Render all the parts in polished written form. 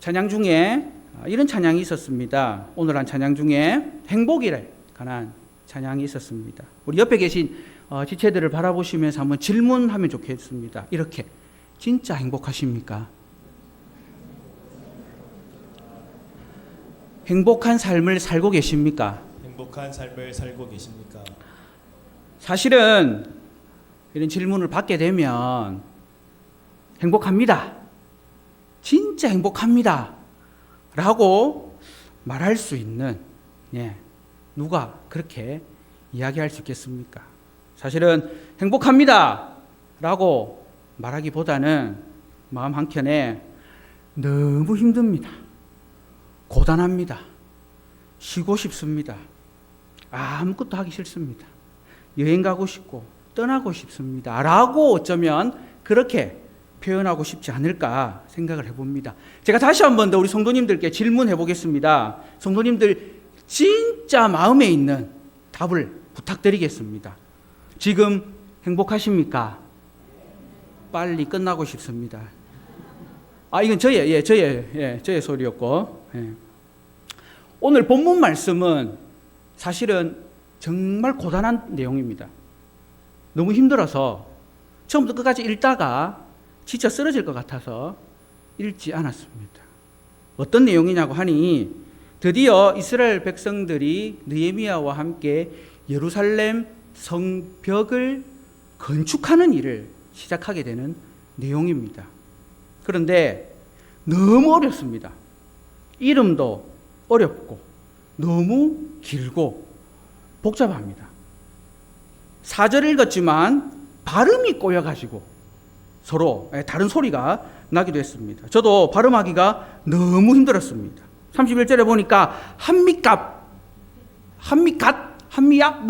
찬양 중에 이런 찬양이 있었습니다. 오늘 한 찬양 중에 행복에 관한 찬양이 있었습니다. 우리 옆에 계신 지체들을 바라보시면서 한번 질문하면 좋겠습니다. 이렇게 진짜 행복하십니까? 행복한 삶을 살고 계십니까? 행복한 삶을 살고 계십니까? 사실은 이런 질문을 받게 되면 행복합니다. 진짜 행복합니다. 라고 말할 수 있는, 누가 그렇게 이야기할 수 있겠습니까? 사실은 행복합니다. 라고 말하기보다는 마음 한켠에 너무 힘듭니다. 고단합니다. 쉬고 싶습니다. 아무것도 하기 싫습니다. 여행 가고 싶고 떠나고 싶습니다. 라고 어쩌면 그렇게 표현하고 싶지 않을까 생각을 해봅니다. 제가 다시 한 번 더 우리 성도님들께 질문해 보겠습니다. 성도님들 진짜 마음에 있는 답을 부탁드리겠습니다. 지금 행복하십니까? 빨리 끝나고 싶습니다. 이건 저의 소리였고, 오늘 본문 말씀은 사실은 정말 고단한 내용입니다. 너무 힘들어서 처음부터 끝까지 읽다가 지쳐 쓰러질 것 같아서 읽지 않았습니다. 어떤 내용이냐고 하니 드디어 이스라엘 백성들이 느헤미야와 함께 예루살렘 성벽을 건축하는 일을 시작하게 되는 내용입니다. 그런데 너무 어렵습니다. 이름도 어렵고 너무 길고 복잡합니다. 4절을 읽었지만 발음이 꼬여가지고 서로 다른 소리가 나기도 했습니다. 저도 발음하기가 너무 힘들었습니다. 31절에 보니까 한미갓, 한미야,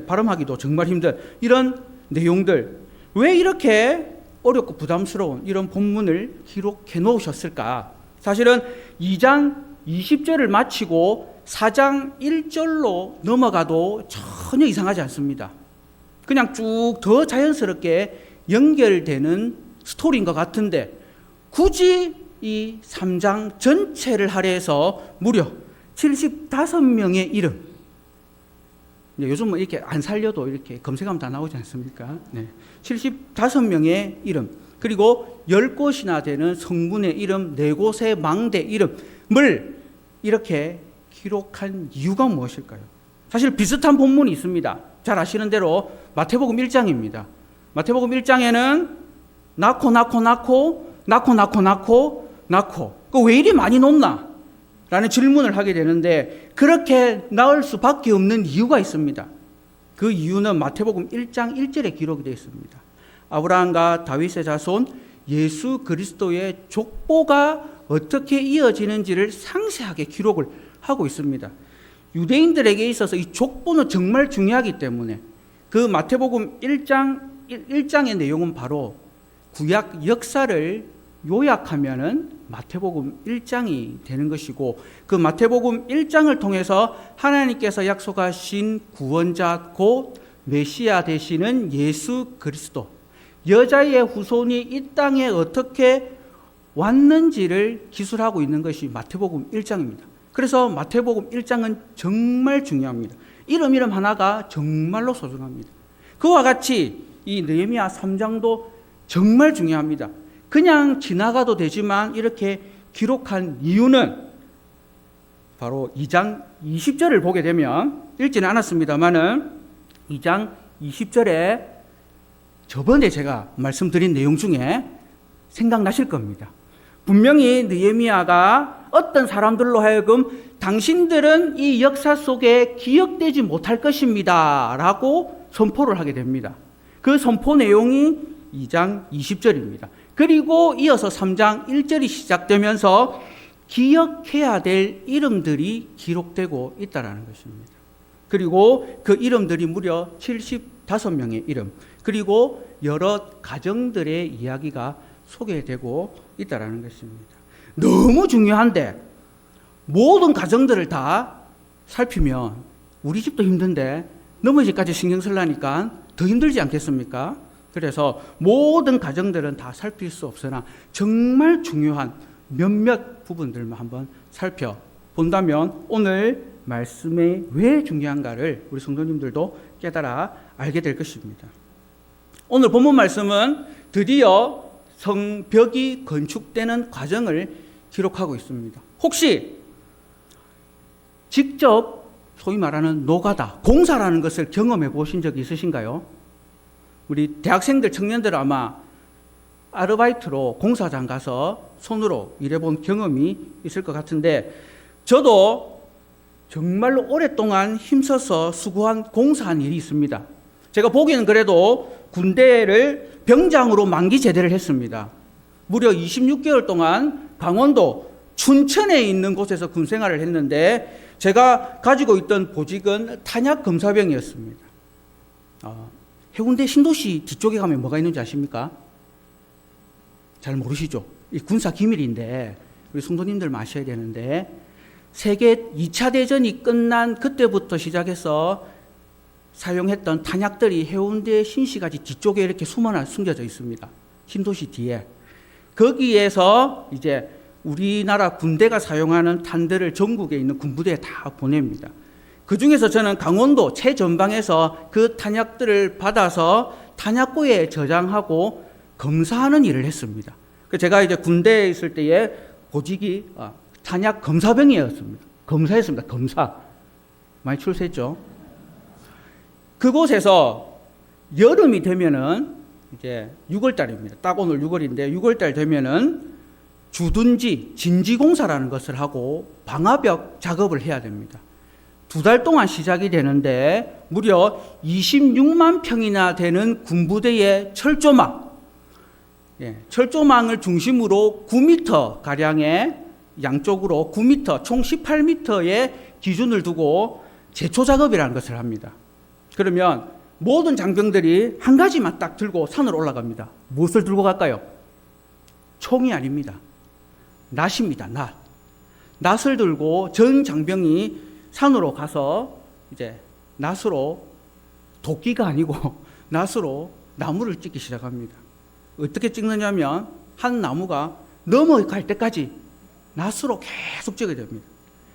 발음하기도 정말 힘든 이런 내용들. 왜 이렇게 어렵고 부담스러운 이런 본문을 기록해 놓으셨을까? 사실은 2장 20절을 마치고 4장 1절로 넘어가도 전혀 이상하지 않습니다. 그냥 쭉 더 자연스럽게 연결되는 스토리인 것 같은데 굳이 이 3장 전체를 할애해서 무려 75명의 이름, 요즘은 이렇게 안 살려도 이렇게 검색하면 다 나오지 않습니까? 75명의 이름, 그리고 10곳이나 되는 성문의 이름, 4곳의 망대 이름을 이렇게 기록한 이유가 무엇일까요? 사실 비슷한 본문이 있습니다. 잘 아시는 대로 마태복음 1장입니다. 마태복음 1장에는 낳고 왜 이리 많이 놓나? 라는 질문을 하게 되는데 그렇게 낳을 수밖에 없는 이유가 있습니다. 그 이유는 마태복음 1장 1절에 기록이 되어 있습니다. 아브라함과 다윗의 자손 예수 그리스도의 족보가 어떻게 이어지는지를 상세하게 기록을 하고 있습니다. 유대인들에게 있어서 이 족보는 정말 중요하기 때문에 그 마태복음 1장의 내용은 바로 구약 역사를 요약하면은 마태복음 1장이 되는 것이고 그 마태복음 1장을 통해서 하나님께서 약속하신 구원자 곧 메시아 되시는 예수 그리스도, 여자의 후손이 이 땅에 어떻게 왔는지를 기술하고 있는 것이 마태복음 1장입니다. 그래서 마태복음 1장은 정말 중요합니다. 이름 하나가 정말로 소중합니다. 그와 같이 이 느헤미야 3장도 정말 중요합니다. 그냥 지나가도 되지만 이렇게 기록한 이유는 바로 2장 20절을 보게 되면 읽지는 않았습니다만은 2장 20절에 저번에 제가 말씀드린 내용 중에 생각나실 겁니다. 분명히 느헤미야가 어떤 사람들로 하여금 당신들은 이 역사 속에 기억되지 못할 것입니다 라고 선포를 하게 됩니다. 그 선포 내용이 2장 20절입니다. 그리고 이어서 3장 1절이 시작되면서 기억해야 될 이름들이 기록되고 있다는 것입니다. 그리고 그 이름들이 무려 75명의 이름, 그리고 여러 가정들의 이야기가 소개되고 있다는 것입니다. 너무 중요한데 모든 가정들을 다 살피면 우리 집도 힘든데 너희 집까지 신경 쓰려니까 더 힘들지 않겠습니까? 그래서 모든 가정들은 다 살필 수 없으나 정말 중요한 몇몇 부분들만 한번 살펴본다면 오늘 말씀이 왜 중요한가를 우리 성도님들도 깨달아 알게 될 것입니다. 오늘 본문 말씀은 드디어 성벽이 건축되는 과정을 기록하고 있습니다. 혹시 직접 소위 말하는 노가다, 공사라는 것을 경험해 보신 적이 있으신가요? 우리 대학생들, 청년들 아마 아르바이트로 공사장 가서 손으로 일해본 경험이 있을 것 같은데 저도 정말로 오랫동안 힘써서 수고한 공사한 일이 있습니다. 제가 보기에는 그래도 군대를 병장으로 만기 제대를 했습니다. 무려 26개월 동안 강원도 춘천에 있는 곳에서 군 생활을 했는데 제가 가지고 있던 보직은 탄약 검사병이었습니다. 해운대 신도시 뒤쪽에 가면 뭐가 있는지 아십니까? 잘 모르시죠? 이 군사 기밀인데 우리 성도님들 아셔야 되는데 세계 2차 대전이 끝난 그때부터 시작해서 사용했던 탄약들이 해운대 신시가지 뒤쪽에 이렇게 숨겨져 있습니다. 신도시 뒤에. 거기에서 이제 우리나라 군대가 사용하는 탄들을 전국에 있는 군부대에 다 보냅니다. 그 중에서 저는 강원도 최전방에서 그 탄약들을 받아서 탄약고에 저장하고 검사하는 일을 했습니다. 제가 이제 군대에 있을 때에 보직이 탄약 검사병이었습니다. 검사했습니다. 검사. 많이 출세했죠. 그곳에서 여름이 되면은 이제 6월달입니다. 딱 오늘 6월인데 6월달 되면은 주둔지 진지공사라는 것을 하고 방화벽 작업을 해야 됩니다. 2달 동안 시작이 되는데 무려 26만 평이나 되는 군부대의 철조망, 철조망을 중심으로 9m 가량의 양쪽으로 9m, 총 18m의 기준을 두고 제초 작업이라는 것을 합니다. 그러면 모든 장병들이 한 가지만 딱 들고 산으로 올라갑니다. 무엇을 들고 갈까요? 총이 아닙니다. 낫입니다. 낫. 낫을 들고 전 장병이 산으로 가서 이제 낫으로 도끼가 아니고 낫으로 나무를 찍기 시작합니다. 어떻게 찍느냐면 한 나무가 넘어갈 때까지 낫으로 계속 찍어야 됩니다.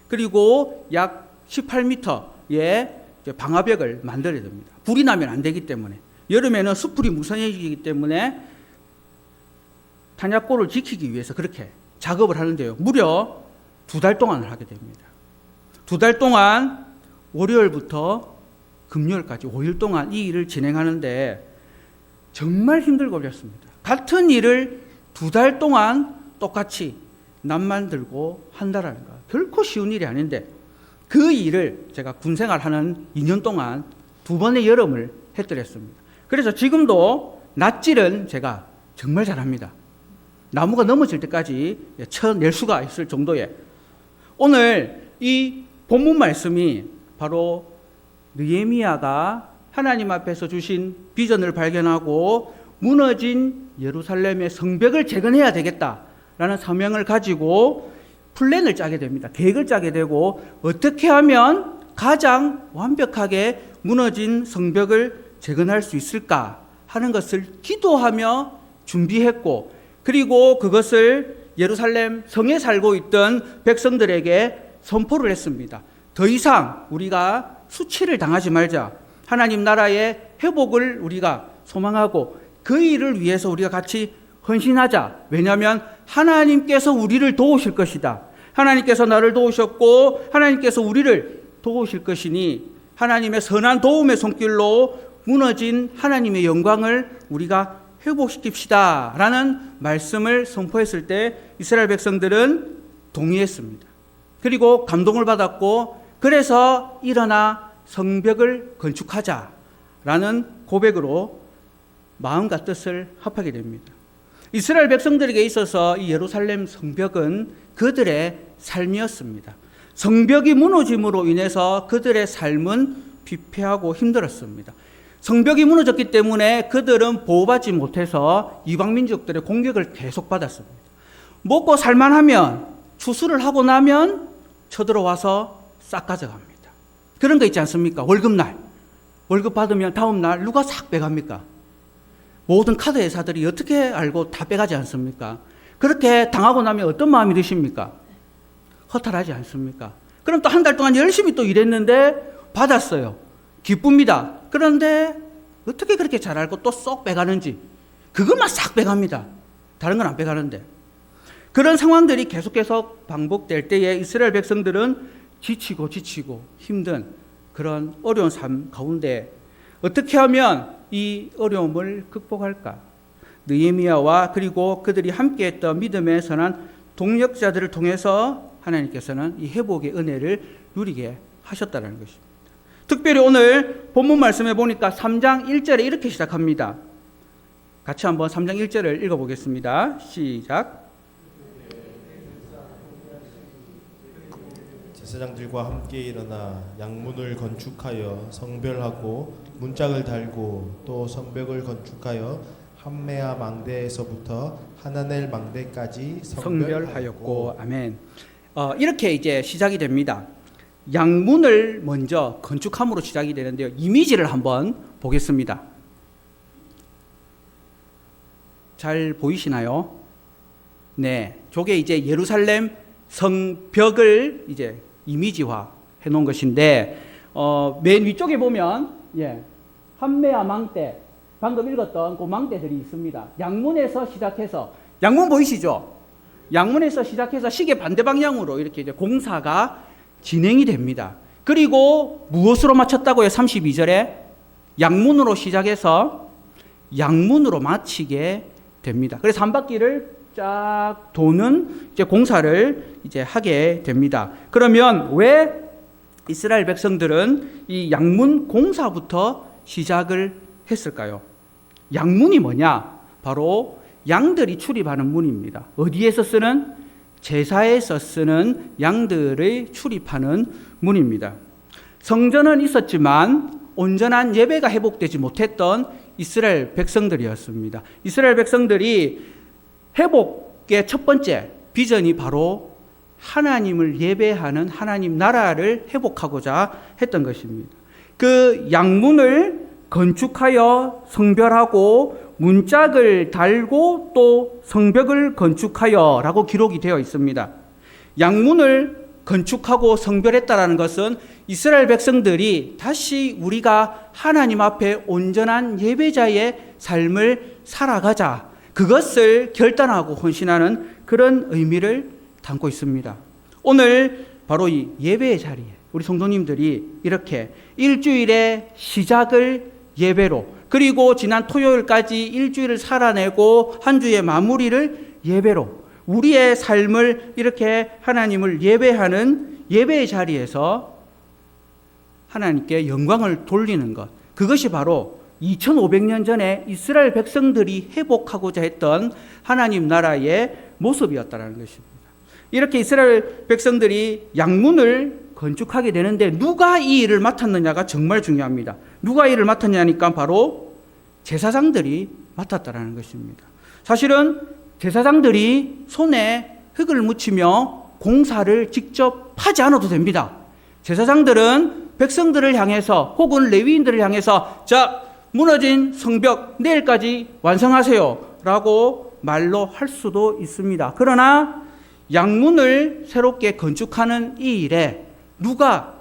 그리고 약 18m의 방화벽을 만들어야 됩니다. 불이 나면 안 되기 때문에 여름에는 숯불이 무성해지기 때문에 탄약고를 지키기 위해서 그렇게 작업을 하는데요. 무려 2달 동안을 하게 됩니다. 2달 동안 월요일부터 금요일까지 5일 동안 이 일을 진행하는데 정말 힘들고 어렵습니다. 같은 일을 2달 동안 똑같이 낫만 들고 한다라는 거 결코 쉬운 일이 아닌데 그 일을 제가 군생활하는 2년 동안 2번의 여름을 해드렸습니다. 그래서 지금도 낫질은 제가 정말 잘합니다. 나무가 넘어질 때까지 쳐낼 수가 있을 정도의 오늘 이 본문 말씀이 바로 느헤미야가 하나님 앞에서 주신 비전을 발견하고 무너진 예루살렘의 성벽을 재건해야 되겠다라는 사명을 가지고 플랜을 짜게 됩니다. 계획을 짜게 되고 어떻게 하면 가장 완벽하게 무너진 성벽을 재건할 수 있을까 하는 것을 기도하며 준비했고 그리고 그것을 예루살렘 성에 살고 있던 백성들에게 선포를 했습니다. 더 이상 우리가 수치를 당하지 말자. 하나님 나라의 회복을 우리가 소망하고 그 일을 위해서 우리가 같이 헌신하자. 왜냐하면 하나님께서 우리를 도우실 것이다. 하나님께서 나를 도우셨고 하나님께서 우리를 도우실 것이니 하나님의 선한 도움의 손길로 무너진 하나님의 영광을 우리가 회복시킵시다 라는 말씀을 선포했을 때 이스라엘 백성들은 동의했습니다. 그리고 감동을 받았고 그래서 일어나 성벽을 건축하자라는 고백으로 마음과 뜻을 합하게 됩니다. 이스라엘 백성들에게 있어서 이 예루살렘 성벽은 그들의 삶이었습니다. 성벽이 무너짐으로 인해서 그들의 삶은 피폐하고 힘들었습니다. 성벽이 무너졌기 때문에 그들은 보호받지 못해서 이방민족들의 공격을 계속 받았습니다. 먹고 살만하면 추수를 하고 나면 쳐들어와서 싹 가져갑니다. 그런 거 있지 않습니까? 월급날. 월급 받으면 다음날 누가 싹 빼갑니까? 모든 카드 회사들이 어떻게 알고 다 빼가지 않습니까? 그렇게 당하고 나면 어떤 마음이 드십니까? 허탈하지 않습니까? 그럼 또 한 달 동안 열심히 또 일했는데 받았어요. 기쁩니다. 그런데 어떻게 그렇게 잘 알고 또 쏙 빼가는지 그것만 싹 빼갑니다. 다른 건 안 빼가는데. 그런 상황들이 계속해서 반복될 때에 이스라엘 백성들은 지치고 힘든 그런 어려운 삶 가운데 어떻게 하면 이 어려움을 극복할까? 느헤미야와 그리고 그들이 함께했던 믿음의 선한 동역자들을 통해서 하나님께서는 이 회복의 은혜를 누리게 하셨다는 것입니다. 특별히 오늘 본문 말씀에 보니까 3장 1절에 이렇게 시작합니다. 같이 한번 3장 1절을 읽어보겠습니다. 시작. 제사장들과 함께 일어나 양문을 건축하여 성별하고 문짝을 달고 또 성벽을 건축하여 함메아 망대에서부터 하나넬 망대까지 성별하였고 아멘. 이렇게 이제 시작이 됩니다. 양문을 먼저 건축함으로 시작이 되는데요. 이미지를 한번 보겠습니다. 잘 보이시나요? 네, 저게 이제 예루살렘 성벽을 이제 이미지화 해놓은 것인데 맨 위쪽에 보면 함메아 망대, 방금 읽었던 그 망대들이 있습니다. 양문에서 시작해서 양문 보이시죠? 양문에서 시작해서 시계 반대 방향으로 이렇게 이제 공사가 진행이 됩니다. 그리고 무엇으로 마쳤다고요? 32절에 양문으로 시작해서 양문으로 마치게 됩니다. 그래서 한 바퀴를 쫙 도는 이제 공사를 이제 하게 됩니다. 그러면 왜 이스라엘 백성들은 이 양문 공사부터 시작을 했을까요? 양문이 뭐냐? 바로 양들이 출입하는 문입니다. 어디에서 쓰는? 제사에서 쓰는 양들의 출입하는 문입니다. 성전은 있었지만 온전한 예배가 회복되지 못했던 이스라엘 백성들이었습니다. 이스라엘 백성들이 회복의 첫 번째 비전이 바로 하나님을 예배하는 하나님 나라를 회복하고자 했던 것입니다. 그 양문을 건축하여 성별하고 문짝을 달고 또 성벽을 건축하여 라고 기록이 되어 있습니다. 양문을 건축하고 성별했다라는 것은 이스라엘 백성들이 다시 우리가 하나님 앞에 온전한 예배자의 삶을 살아가자, 그것을 결단하고 헌신하는 그런 의미를 담고 있습니다. 오늘 바로 이 예배의 자리에 우리 성도님들이 이렇게 일주일의 시작을 예배로, 그리고 지난 토요일까지 일주일을 살아내고 한 주의 마무리를 예배로, 우리의 삶을 이렇게 하나님을 예배하는 예배의 자리에서 하나님께 영광을 돌리는 것, 그것이 바로 2500년 전에 이스라엘 백성들이 회복하고자 했던 하나님 나라의 모습이었다는 것입니다. 이렇게 이스라엘 백성들이 양문을 건축하게 되는데 누가 이 일을 맡았느냐가 정말 중요합니다. 누가 이 일을 맡았냐니까 바로 제사장들이 맡았다는 것입니다. 사실은 제사장들이 손에 흙을 묻히며 공사를 직접 하지 않아도 됩니다. 제사장들은 백성들을 향해서 혹은 레위인들을 향해서 자, 무너진 성벽 내일까지 완성하세요 라고 말로 할 수도 있습니다. 그러나 양문을 새롭게 건축하는 이 일에 누가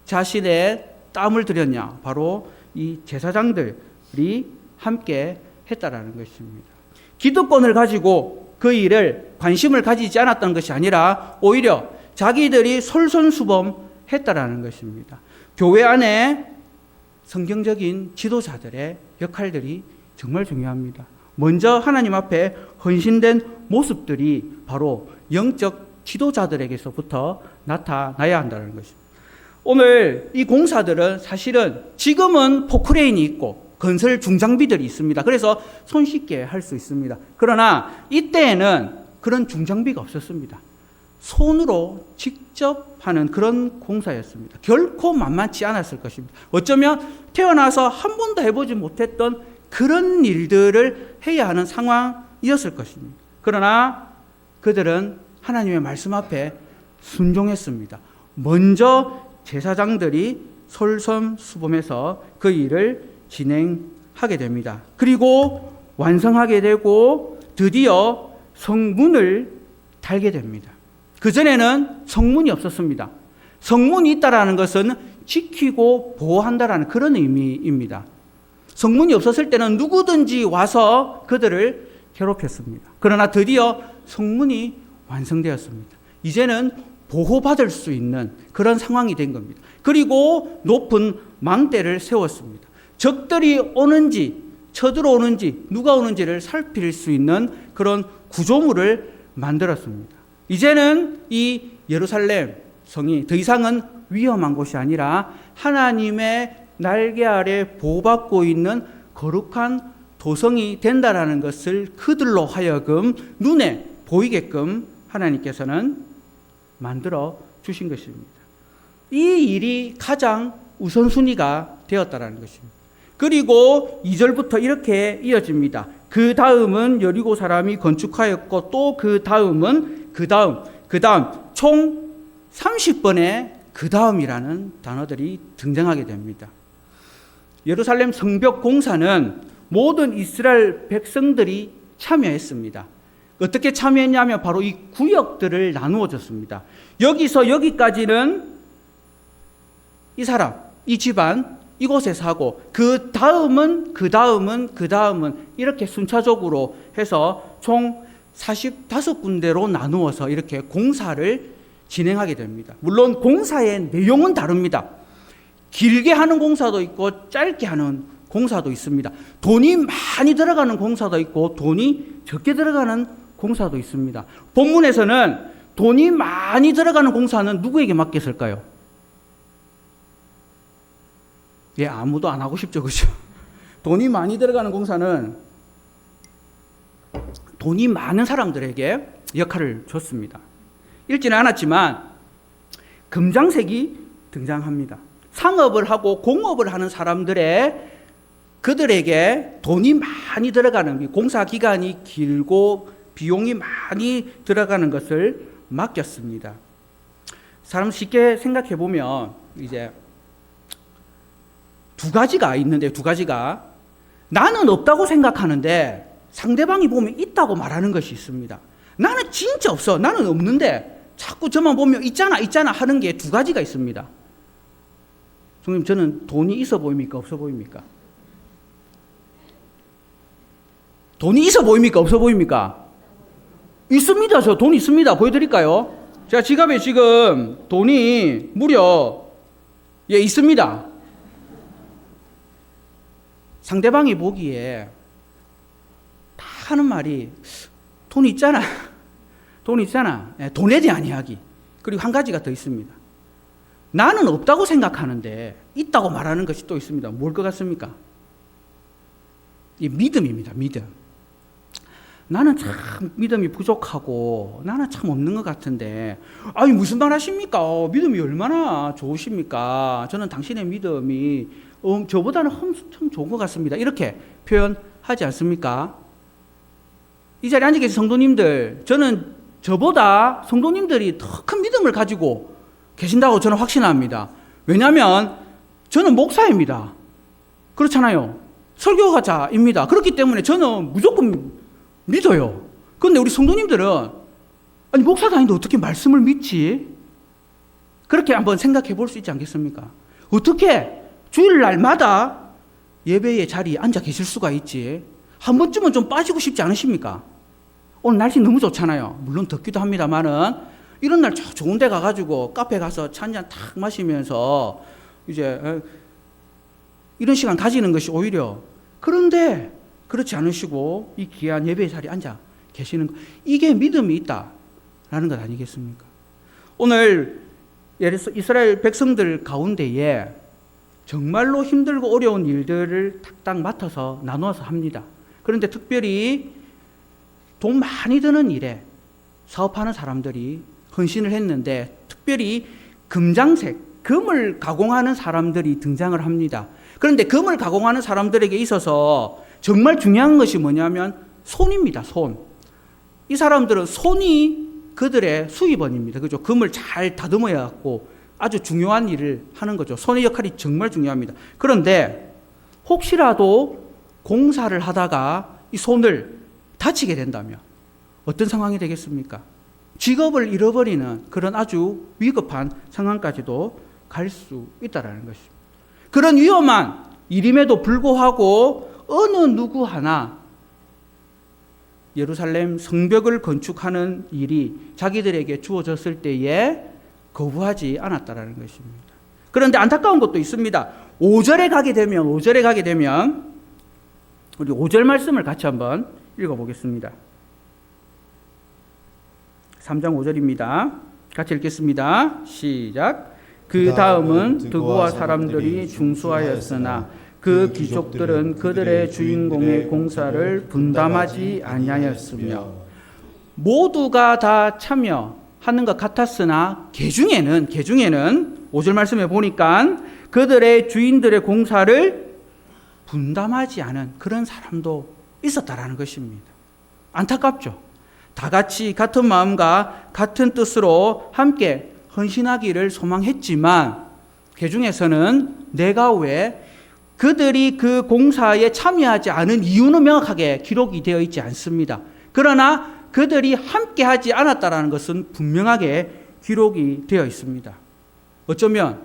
자신의 땀을 들였냐? 바로 이 제사장들이 함께 했다라는 것입니다. 기득권을 가지고 그 일을 관심을 가지지 않았던 것이 아니라 오히려 자기들이 솔선수범했다라는 것입니다. 교회 안에 성경적인 지도자들의 역할들이 정말 중요합니다. 먼저 하나님 앞에 헌신된 모습들이 바로 영적 지도자들에게서부터 나타나야 한다는 것입니다. 오늘 이 공사들은 사실은 지금은 포크레인이 있고 건설 중장비들이 있습니다. 그래서 손쉽게 할 수 있습니다. 그러나 이때에는 그런 중장비가 없었습니다. 손으로 직접 하는 그런 공사였습니다. 결코 만만치 않았을 것입니다. 어쩌면 태어나서 한 번도 해보지 못했던 그런 일들을 해야 하는 상황이었을 것입니다. 그러나 그들은 하나님의 말씀 앞에 순종했습니다. 먼저 제사장들이 솔선수범해서 그 일을 진행하게 됩니다. 그리고 완성하게 되고 드디어 성문을 달게 됩니다. 그전에는 성문이 없었습니다. 성문이 있다라는 것은 지키고 보호한다라는 그런 의미입니다. 성문이 없었을 때는 누구든지 와서 그들을 괴롭혔습니다. 그러나 드디어 성문이 완성되었습니다. 이제는 보호받을 수 있는 그런 상황이 된 겁니다. 그리고 높은 망대를 세웠습니다. 적들이 오는지 쳐들어오는지 누가 오는지를 살필 수 있는 그런 구조물을 만들었습니다. 이제는 이 예루살렘 성이 더 이상은 위험한 곳이 아니라 하나님의 날개 아래 보호받고 있는 거룩한 도성이 된다라는 것을 그들로 하여금 눈에 보이게끔 하나님께서는 만들어 주신 것입니다. 이 일이 가장 우선순위가 되었다라는 것입니다. 그리고 2절부터 이렇게 이어집니다. 그 다음은 여리고 사람이 건축하였고 또 그 다음은 그 다음 총 30번의 그 다음이라는 단어들이 등장하게 됩니다. 예루살렘 성벽 공사는 모든 이스라엘 백성들이 참여했습니다. 어떻게 참여했냐면 바로 이 구역들을 나누어 줬습니다. 여기서 여기까지는 이 사람, 이 집안, 이곳에 사고 그 다음은 이렇게 순차적으로 해서 총 45군데로 나누어서 이렇게 공사를 진행하게 됩니다. 물론 공사의 내용은 다릅니다. 길게 하는 공사도 있고 짧게 하는 공사도 있습니다. 돈이 많이 들어가는 공사도 있고 돈이 적게 들어가는 공사도 있습니다. 본문에서는 돈이 많이 들어가는 공사는 누구에게 맡겼을까요? 예, 아무도 안 하고 싶죠, 그죠? 돈이 많이 들어가는 공사는 돈이 많은 사람들에게 역할을 줬습니다. 읽지는 않았지만 금장색이 등장합니다. 상업을 하고 공업을 하는 그들에게 돈이 많이 들어가는, 공사 기간이 길고 비용이 많이 들어가는 것을 맡겼습니다. 사람 쉽게 생각해 보면 이제 두 가지가 있는데, 두 가지가 나는 없다고 생각하는데 상대방이 보면 있다고 말하는 것이 있습니다. 나는 진짜 없어, 나는 없는데 자꾸 저만 보면 있잖아 하는 게 두 가지가 있습니다. 선생님, 저는 돈이 있어 보입니까, 없어 보입니까? 돈이 있어 보입니까, 없어 보입니까? 있습니다. 저 돈 있습니다. 보여드릴까요? 제가 지갑에 지금 돈이 무려 있습니다. 상대방이 보기에 다 하는 말이 돈 있잖아. 돈에 대한 이야기. 그리고 한 가지가 더 있습니다. 나는 없다고 생각하는데 있다고 말하는 것이 또 있습니다. 뭘 것 같습니까? 이 믿음입니다. 믿음. 나는 참 믿음이 부족하고 나는 참 없는 것 같은데, 아니 무슨 말 하십니까? 믿음이 얼마나 좋으십니까? 저는 당신의 믿음이 저보다는 엄청 좋은 것 같습니다. 이렇게 표현하지 않습니까? 이 자리에 앉아 계신 성도님들, 저는 저보다 성도님들이 더 큰 믿음을 가지고 계신다고 저는 확신합니다. 왜냐하면 저는 목사입니다. 그렇잖아요. 설교가자입니다. 그렇기 때문에 저는 무조건 믿어요. 그런데 우리 성도님들은 아니 목사가 아닌데 어떻게 말씀을 믿지? 그렇게 한번 생각해 볼 수 있지 않겠습니까? 어떻게 주일날마다 예배의 자리에 앉아 계실 수가 있지? 한 번쯤은 좀 빠지고 싶지 않으십니까? 오늘 날씨 너무 좋잖아요. 물론 덥기도 합니다만은 이런 날 좋은 데 가가지고 카페 가서 차 한잔 탁 마시면서 이제 이런 시간 가지는 것이 오히려, 그런데 그렇지 않으시고 이 귀한 예배의 자리에 앉아 계시는 것, 이게 믿음이 있다라는 것 아니겠습니까? 오늘 이스라엘 백성들 가운데에 정말로 힘들고 어려운 일들을 탁탁 맡아서 나누어서 합니다. 그런데 특별히 돈 많이 드는 일에 사업하는 사람들이 헌신을 했는데, 특별히 금장색, 금을 가공하는 사람들이 등장을 합니다. 그런데 금을 가공하는 사람들에게 있어서 정말 중요한 것이 뭐냐면 손입니다. 손. 이 사람들은 손이 그들의 수입원입니다. 그죠? 금을 잘 다듬어야 갖고 아주 중요한 일을 하는 거죠. 손의 역할이 정말 중요합니다. 그런데 혹시라도 공사를 하다가 이 손을 다치게 된다면, 어떤 상황이 되겠습니까? 직업을 잃어버리는 그런 아주 위급한 상황까지도 갈 수 있다는 것입니다. 그런 위험한 일임에도 불구하고 어느 누구 하나 예루살렘 성벽을 건축하는 일이 자기들에게 주어졌을 때에 거부하지 않았다는 것입니다. 그런데 안타까운 것도 있습니다. 5절에 가게 되면 우리 5절 말씀을 같이 한번 읽어보겠습니다. 3장 5절입니다. 같이 읽겠습니다. 시작. 그 다음은 드고와 사람들이 중수하였으나 그 귀족들은 그들의 주인공의 공사를 분담하지 아니하였으며 모두가 다 참여하는 것 같았으나 개중에는 5절 말씀에 보니까 그들의 주인들의 공사를 분담하지 않은 그런 사람도 있었다라는 것입니다. 안타깝죠. 다 같이 같은 마음과 같은 뜻으로 함께 헌신하기를 소망했지만 개중에서는 내가 왜 그들이 그 공사에 참여하지 않은 이유는 명확하게 기록이 되어 있지 않습니다. 그러나 그들이 함께하지 않았다라는 것은 분명하게 기록이 되어 있습니다. 어쩌면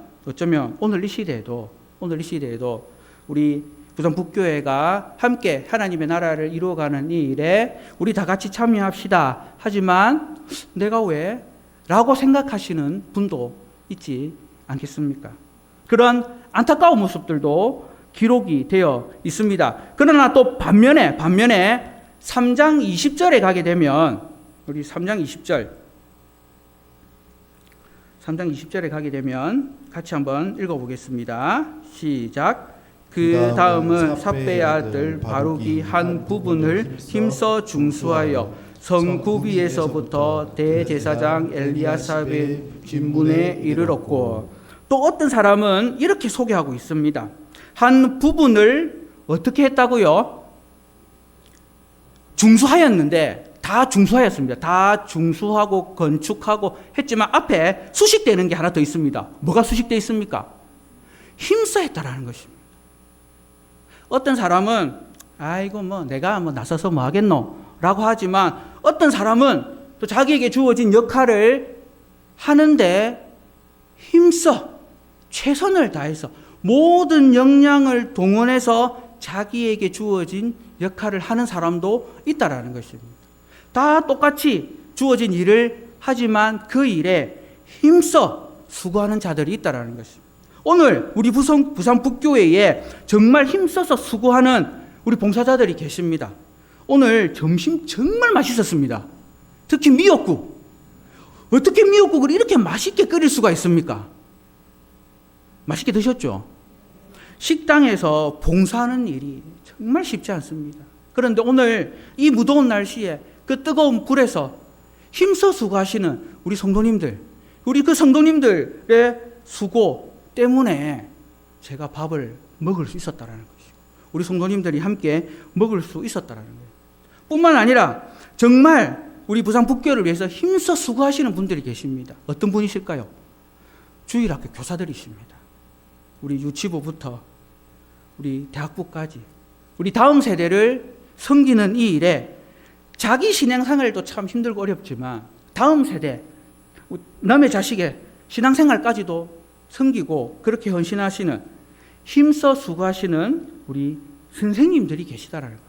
오늘 이 시대에도 우리 부산 북교회가 함께 하나님의 나라를 이루어가는 이 일에 우리 다 같이 참여합시다. 하지만 내가 왜? 라고 생각하시는 분도 있지 않겠습니까? 그런 안타까운 모습들도 기록이 되어 있습니다. 그러나 또 반면에 3장 20절에 가게 되면 우리 3장 20절에 가게 되면 같이 한번 읽어보겠습니다. 시작. 그 다음은 삽배의 아들 바룩이 한 부분을 힘써 중수하여 성구비에서부터 대제사장 엘리야삽의 진문에 이르렀고, 또 어떤 사람은 이렇게 소개하고 있습니다. 한 부분을 어떻게 했다고요? 중수하였는데 다 중수하였습니다. 다 중수하고 건축하고 했지만 앞에 수식되는 게 하나 더 있습니다. 뭐가 수식되어 있습니까? 힘써 했다라는 것입니다. 어떤 사람은 아이고 내가 나서서 뭐 하겠노? 라고 하지만 어떤 사람은 또 자기에게 주어진 역할을 하는데 힘써 최선을 다해서 모든 역량을 동원해서 자기에게 주어진 역할을 하는 사람도 있다라는 것입니다. 다 똑같이 주어진 일을 하지만 그 일에 힘써 수고하는 자들이 있다라는 것입니다. 오늘 우리 부산 북교회에 정말 힘써서 수고하는 우리 봉사자들이 계십니다. 오늘 점심 정말 맛있었습니다. 특히 미역국. 어떻게 미역국을 이렇게 맛있게 끓일 수가 있습니까? 맛있게 드셨죠? 식당에서 봉사하는 일이 정말 쉽지 않습니다. 그런데 오늘 이 무더운 날씨에 그 뜨거운 불에서 힘써 수고하시는 우리 성도님들, 우리 그 성도님들의 수고 때문에 제가 밥을 먹을 수 있었다라는 것이고, 우리 성도님들이 함께 먹을 수 있었다라는 거예요. 뿐만 아니라 정말 우리 부산 북교를 위해서 힘써 수고하시는 분들이 계십니다. 어떤 분이실까요? 주일학교 교사들이십니다. 우리 유치부부터 우리 대학부까지 우리 다음 세대를 섬기는 이 일에 자기 신앙생활도 참 힘들고 어렵지만 다음 세대, 남의 자식의 신앙생활까지도 섬기고 그렇게 헌신하시는 힘써 수고하시는 우리 선생님들이 계시다라는 것.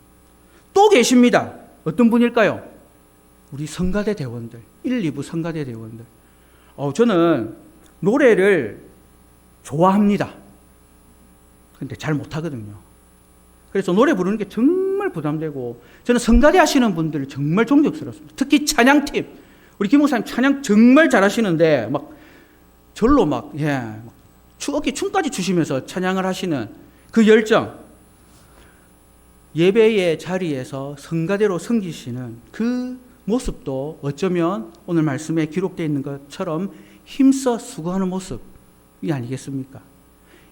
또 계십니다. 어떤 분일까요? 우리 성가대 대원들, 1, 2부 성가대 대원들. 저는 노래를 좋아합니다. 근데 잘 못하거든요. 그래서 노래 부르는 게 정말 부담되고, 저는 성가대 하시는 분들 정말 존경스럽습니다. 특히 찬양팀, 우리 김 목사님 찬양 정말 잘하시는데 절로 어깨 춤까지 추시면서 찬양을 하시는 그 열정, 예배의 자리에서 성가대로 섬기시는 그 모습도 어쩌면 오늘 말씀에 기록되어 있는 것처럼 힘써 수고하는 모습이 아니겠습니까?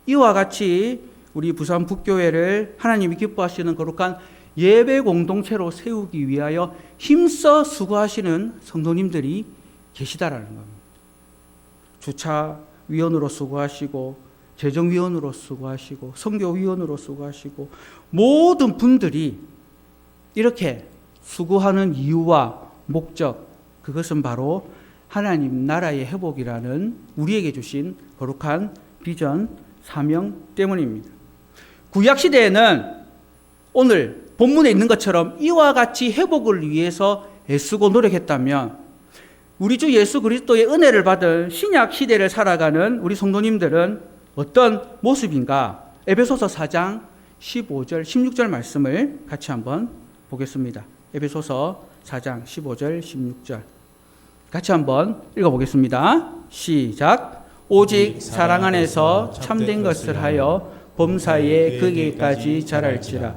이와 같이 우리 부산 북교회를 하나님이 기뻐하시는 거룩한 예배 공동체로 세우기 위하여 힘써 수고하시는 성도님들이 계시다라는 겁니다. 주차위원으로 수고하시고, 재정위원으로 수고하시고, 선교위원으로 수고하시고, 모든 분들이 이렇게 수고하는 이유와 목적, 그것은 바로 하나님 나라의 회복이라는 우리에게 주신 거룩한 비전, 사명 때문입니다. 구약시대에는 오늘 본문에 있는 것처럼 이와 같이 회복을 위해서 애쓰고 노력했다면 우리 주 예수 그리스도의 은혜를 받은 신약 시대를 살아가는 우리 성도님들은 어떤 모습인가? 에베소서 4장 15절, 16절 말씀을 같이 한번 보겠습니다. 에베소서 4장 15절, 16절 같이 한번 읽어보겠습니다. 시작. 오직 사랑 안에서 참된 것을 하여 범사에 그에게까지 자랄지라.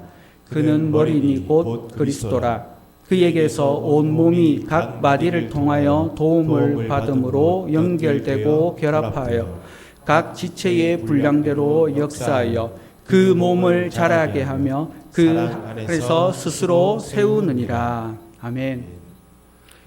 그는 머리니 곧 그리스도라. 그에게서 온 몸이 각 마디를 통하여 도움을 받음으로 연결되고 결합하여 각 지체의 분량대로 역사하여 그 몸을 자라게 하며 그 안에서 스스로 세우느니라. 아멘.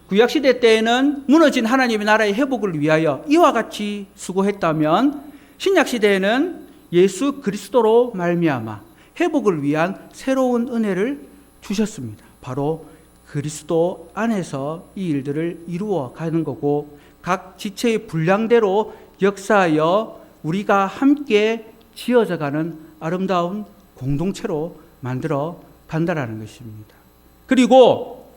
구약시대 때에는 무너진 하나님의 나라의 회복을 위하여 이와 같이 수고했다면 신약시대에는 예수 그리스도로 말미암아 회복을 위한 새로운 은혜를 주셨습니다. 바로 그리스도 안에서 이 일들을 이루어 가는 거고 각 지체의 분량대로 역사하여 우리가 함께 지어져 가는 아름다운 공동체로 만들어 간다라는 것입니다. 그리고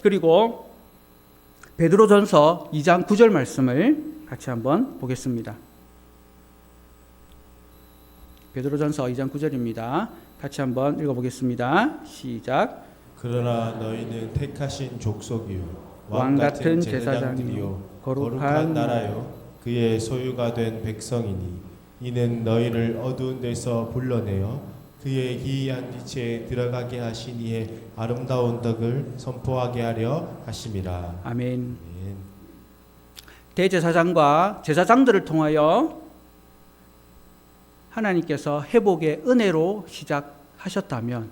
베드로전서 2장 9절 말씀을 같이 한번 보겠습니다. 베드로전서 2장 9절입니다. 같이 한번 읽어보겠습니다. 시작. 그러나 너희는 택하신 족속이요 왕같은 제사장들이요 거룩한 거룩한 나라요 그의 소유가 된 백성이니 이는 너희를 어두운 데서 불러내어 그의 기이한 빛에 들어가게 하신 이의 아름다운 덕을 선포하게 하려 하심이라. 아멘. 대제사장과 제사장들을 통하여 하나님께서 회복의 은혜로 시작하셨다면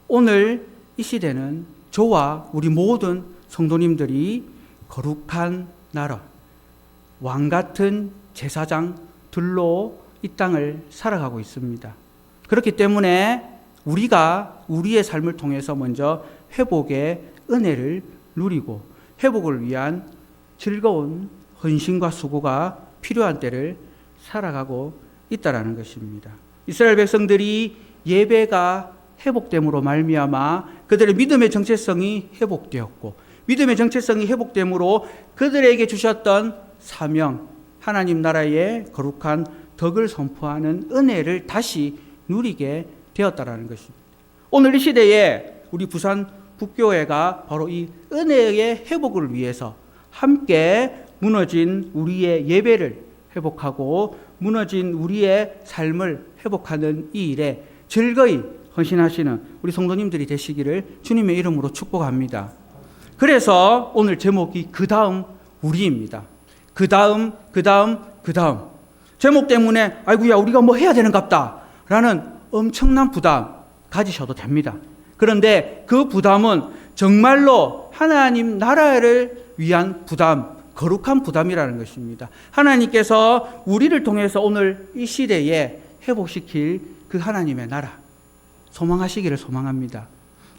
오늘 이 시대는 저와 우리 모든 성도님들이 거룩한 나라, 왕같은 제사장들로 이 땅을 살아가고 있습니다. 그렇기 때문에 우리가 우리의 삶을 통해서 먼저 회복의 은혜를 누리고 회복을 위한 즐거운 헌신과 수고가 필요한 때를 살아가고 있다라는 것입니다. 이스라엘 백성들이 예배가 회복됨으로 말미암아 그들의 믿음의 정체성이 회복되었고 믿음의 정체성이 회복됨으로 그들에게 주셨던 사명, 하나님 나라의 거룩한 덕을 선포하는 은혜를 다시 누리게 되었다라는 것입니다. 오늘 이 시대에 우리 부산 북교회가 바로 이 은혜의 회복을 위해서 함께 무너진 우리의 예배를 회복하고 무너진 우리의 삶을 회복하는 이 일에 즐거이 헌신하시는 우리 성도님들이 되시기를 주님의 이름으로 축복합니다. 그래서 오늘 제목이 그 다음 우리입니다. 그 다음 제목 때문에 아이고야 우리가 뭐 해야 되는갑다 라는 엄청난 부담 가지셔도 됩니다. 그런데 그 부담은 정말로 하나님 나라를 위한 부담, 거룩한 부담이라는 것입니다. 하나님께서 우리를 통해서 오늘 이 시대에 회복시킬 그 하나님의 나라 소망하시기를 소망합니다.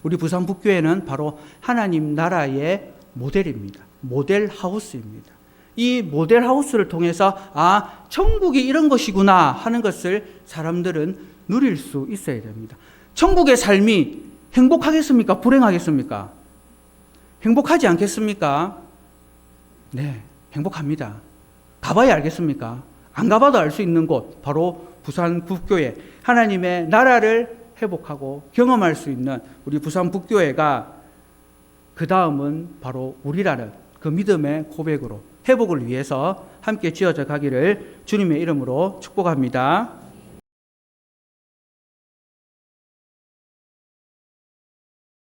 우리 부산 북교회는 바로 하나님 나라의 모델입니다. 모델 하우스입니다. 이 모델 하우스를 통해서 천국이 이런 것이구나 하는 것을 사람들은 누릴 수 있어야 됩니다. 천국의 삶이 행복하겠습니까? 불행하겠습니까? 행복하지 않겠습니까? 네, 행복합니다. 가봐야 알겠습니까? 안 가봐도 알 수 있는 곳 바로 부산 북교회 하나님의 나라를 회복하고 경험할 수 있는 우리 부산 북교회가 그 다음은 바로 우리라는 그 믿음의 고백으로 회복을 위해서 함께 지어져 가기를 주님의 이름으로 축복합니다.